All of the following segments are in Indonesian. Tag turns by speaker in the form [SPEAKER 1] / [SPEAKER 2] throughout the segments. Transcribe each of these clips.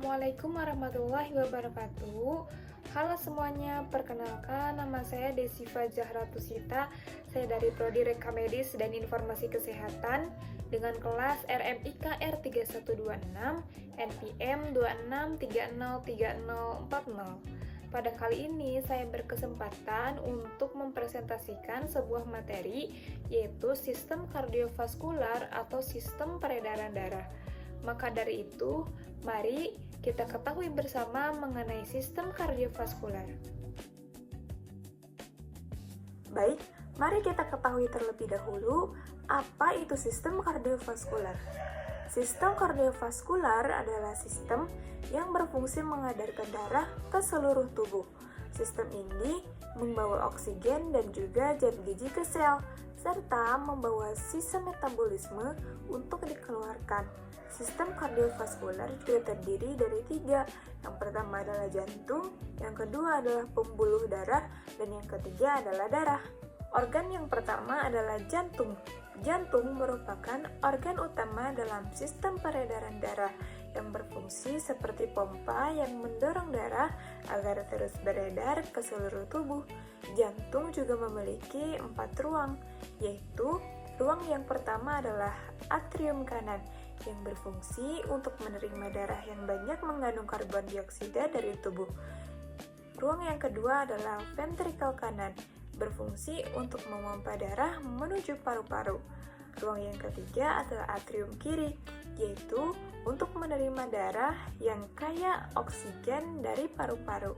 [SPEAKER 1] Assalamualaikum warahmatullahi wabarakatuh. Halo semuanya, perkenalkan nama saya Desiva Zahratusita. Saya dari Prodi Rekam Medis dan Informasi Kesehatan dengan kelas RMIK R3126 NPM 26303040. Pada kali ini saya berkesempatan untuk mempresentasikan sebuah materi yaitu sistem kardiovaskular atau sistem peredaran darah. Maka dari itu, mari kita ketahui bersama mengenai sistem kardiovaskular.
[SPEAKER 2] Baik, mari kita ketahui terlebih dahulu apa itu sistem kardiovaskular. Sistem kardiovaskular adalah sistem yang berfungsi mengedarkan darah ke seluruh tubuh. Sistem ini membawa oksigen dan juga zat gizi ke sel, serta membawa sisa metabolisme untuk dikeluarkan. Sistem kardiovaskular juga terdiri dari 3. Yang pertama adalah jantung, yang kedua adalah pembuluh darah, dan yang ketiga adalah darah. Organ yang pertama adalah jantung. Jantung merupakan organ utama dalam sistem peredaran darah yang berfungsi seperti pompa yang mendorong darah agar terus beredar ke seluruh tubuh. Jantung juga memiliki 4 ruang, yaitu ruang yang pertama adalah atrium kanan yang berfungsi untuk menerima darah yang banyak mengandung karbon dioksida dari tubuh. Ruang yang kedua adalah ventrikel kanan, berfungsi untuk memompa darah menuju paru-paru. Ruang yang ketiga adalah atrium kiri, yaitu untuk menerima darah yang kaya oksigen dari paru-paru.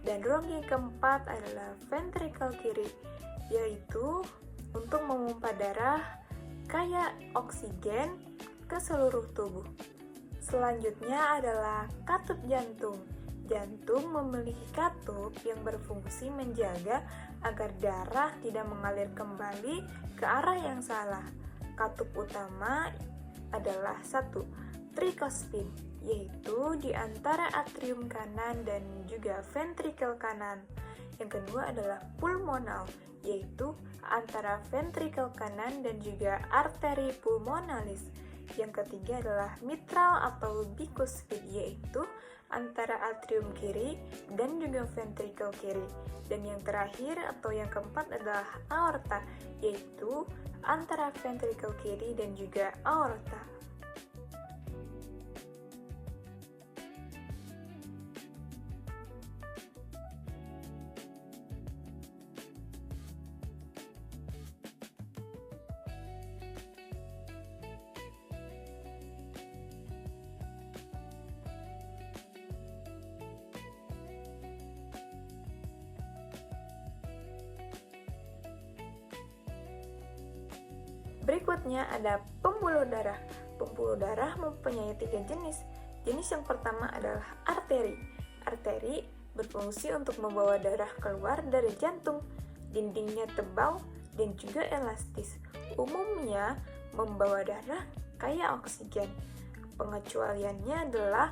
[SPEAKER 2] Dan ruang yang keempat adalah ventrikel kiri, yaitu untuk memompa darah kaya oksigen ke seluruh tubuh. Selanjutnya adalah katup jantung. Jantung memiliki katup yang berfungsi menjaga agar darah tidak mengalir kembali ke arah yang salah. Katup utama adalah 1. Trikospin, yaitu di antara atrium kanan dan juga ventrikel kanan. Yang kedua adalah pulmonal, yaitu antara ventrikel kanan dan juga arteri pulmonalis. Yang ketiga adalah mitral atau bicuspid, yaitu antara atrium kiri dan juga ventrikel kiri. Dan yang terakhir atau yang keempat adalah aorta, yaitu antara ventrikel kiri dan juga aorta. Berikutnya ada pembuluh darah. Pembuluh darah mempunyai 3 jenis. Jenis yang pertama adalah arteri. Arteri berfungsi untuk membawa darah keluar dari jantung. Dindingnya tebal dan juga elastis. Umumnya membawa darah kaya oksigen. Pengecualiannya adalah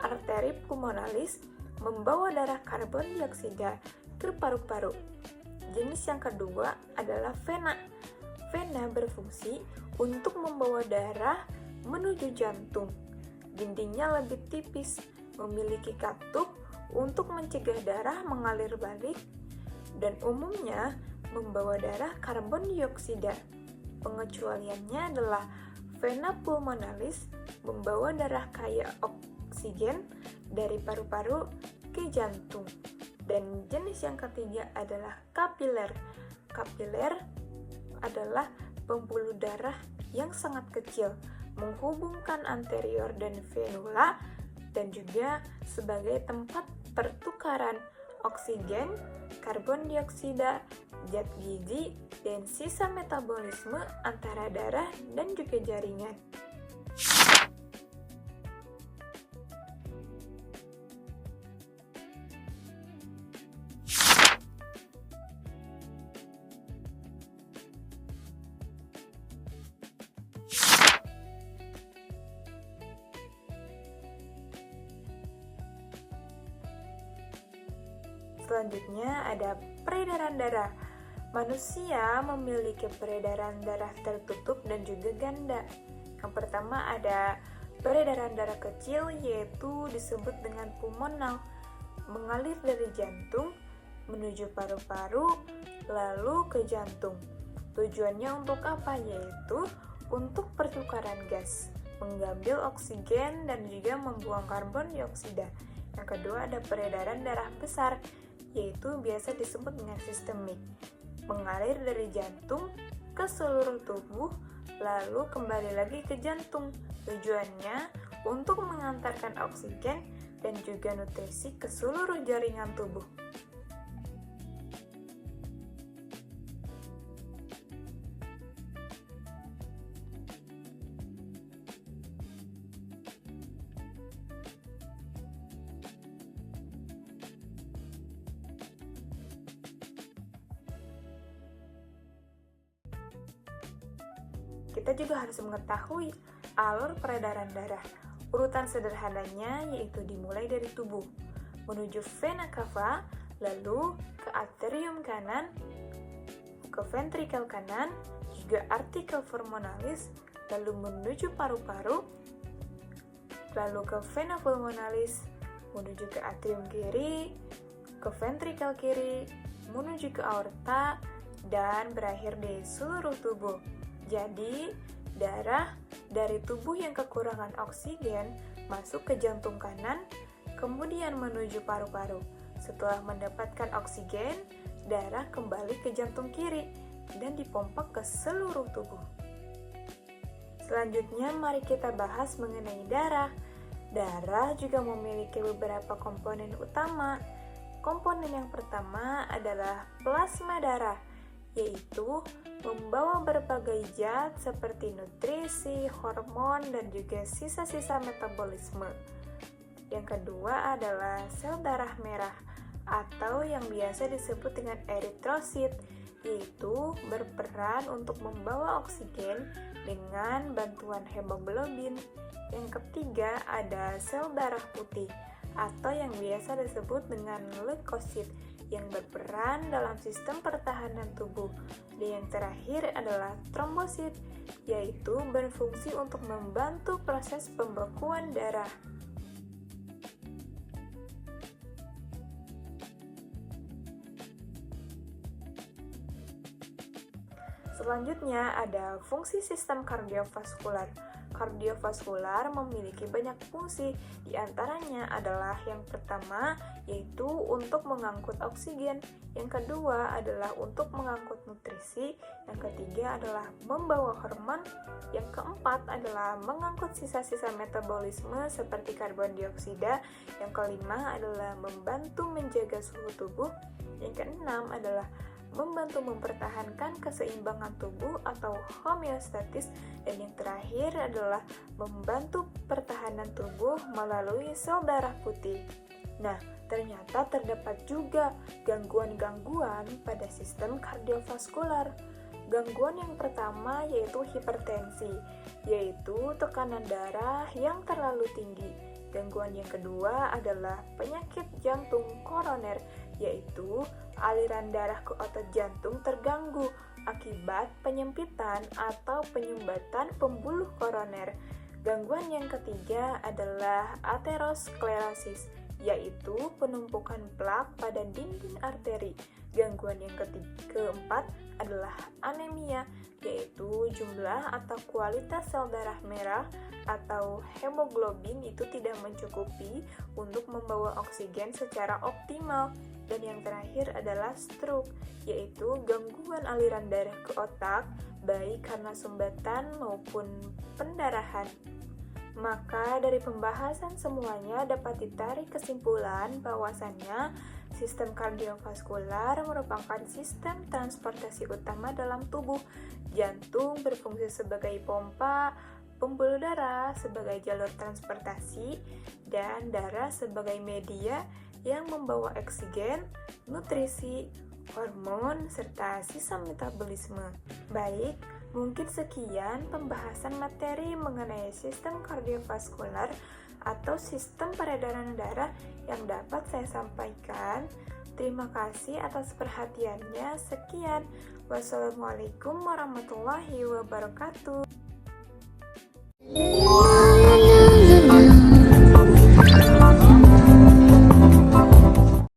[SPEAKER 2] arteri pulmonalis membawa darah karbon dioksida ke paru-paru. Jenis yang kedua adalah vena. Vena berfungsi untuk membawa darah menuju jantung. Dindingnya lebih tipis, memiliki katup untuk mencegah darah mengalir balik, dan umumnya membawa darah karbon dioksida. Pengecualiannya adalah vena pulmonalis membawa darah kaya oksigen dari paru-paru ke jantung. Dan jenis yang ketiga adalah kapiler. Kapiler adalah pembuluh darah yang sangat kecil, menghubungkan anterior dan venula, dan juga sebagai tempat pertukaran oksigen, karbon dioksida, zat gizi, dan sisa metabolisme antara darah dan juga jaringan. Selanjutnya ada peredaran darah. Manusia memiliki peredaran darah tertutup dan juga ganda. Yang pertama ada Peredaran darah kecil yaitu disebut dengan pulmonal, mengalir dari jantung menuju paru-paru lalu ke jantung. Tujuannya untuk apa? Yaitu untuk pertukaran gas, mengambil oksigen dan juga membuang karbon dioksida. Yang kedua ada peredaran darah besar, yaitu biasa disebut dengan sistemik, mengalir dari jantung ke seluruh tubuh lalu kembali lagi ke jantung. Tujuannya untuk mengantarkan oksigen dan juga nutrisi ke seluruh jaringan tubuh. Kita juga harus mengetahui alur peredaran darah. Urutan sederhananya yaitu dimulai dari tubuh, menuju vena cava, lalu ke arterium kanan, ke ventrikel kanan, juga arterial pulmonalis, lalu menuju paru-paru, lalu ke vena pulmonalis, menuju ke atrium kiri, ke ventrikel kiri, menuju ke aorta, dan berakhir di seluruh tubuh. Jadi, darah dari tubuh yang kekurangan oksigen masuk ke jantung kanan, kemudian menuju paru-paru. Setelah mendapatkan oksigen, darah kembali ke jantung kiri dan dipompa ke seluruh tubuh. Selanjutnya, mari kita bahas mengenai darah. Darah juga memiliki beberapa komponen utama. Komponen yang pertama adalah plasma darah, yaitu membawa berbagai zat seperti nutrisi, hormon, dan juga sisa-sisa metabolisme. Yang kedua adalah sel darah merah atau yang biasa disebut dengan eritrosit, yaitu berperan untuk membawa oksigen dengan bantuan hemoglobin. Yang ketiga ada sel darah putih atau yang biasa disebut dengan leukosit, yang berperan dalam sistem pertahanan tubuh. Dan yang terakhir adalah trombosit, yaitu berfungsi untuk membantu proses pembekuan darah. Selanjutnya ada fungsi sistem kardiovaskular. Kardiovaskular memiliki banyak fungsi, di antaranya adalah yang pertama yaitu untuk mengangkut oksigen, yang kedua adalah untuk mengangkut nutrisi, yang ketiga adalah membawa hormon, yang keempat adalah mengangkut sisa-sisa metabolisme seperti karbon dioksida, yang kelima adalah membantu menjaga suhu tubuh, yang keenam adalah membantu mempertahankan keseimbangan tubuh atau homeostatis, dan yang terakhir adalah membantu pertahanan tubuh melalui sel darah putih. Nah, ternyata terdapat juga gangguan-gangguan pada sistem kardiovaskular. Gangguan yang pertama yaitu hipertensi, yaitu tekanan darah yang terlalu tinggi. Gangguan yang kedua adalah penyakit jantung koroner, yaitu aliran darah ke otot jantung terganggu akibat penyempitan atau penyumbatan pembuluh koroner. Gangguan yang ketiga adalah aterosklerosis, yaitu penumpukan plak pada dinding arteri. Gangguan yang keempat adalah anemia, yaitu jumlah atau kualitas sel darah merah atau hemoglobin itu tidak mencukupi untuk membawa oksigen secara optimal. Dan yang terakhir adalah stroke, yaitu gangguan aliran darah ke otak, baik karena sumbatan maupun pendarahan. Maka dari pembahasan semuanya dapat ditarik kesimpulan bahwasannya sistem kardiovaskular merupakan sistem transportasi utama dalam tubuh. Jantung berfungsi sebagai pompa, pembuluh darah sebagai jalur transportasi, dan darah sebagai media yang membawa oksigen, nutrisi, hormon, serta sisa metabolisme. Baik, mungkin sekian pembahasan materi mengenai sistem kardiovaskular atau sistem peredaran darah yang dapat saya sampaikan. Terima kasih atas perhatiannya. Sekian. Wassalamualaikum warahmatullahi wabarakatuh.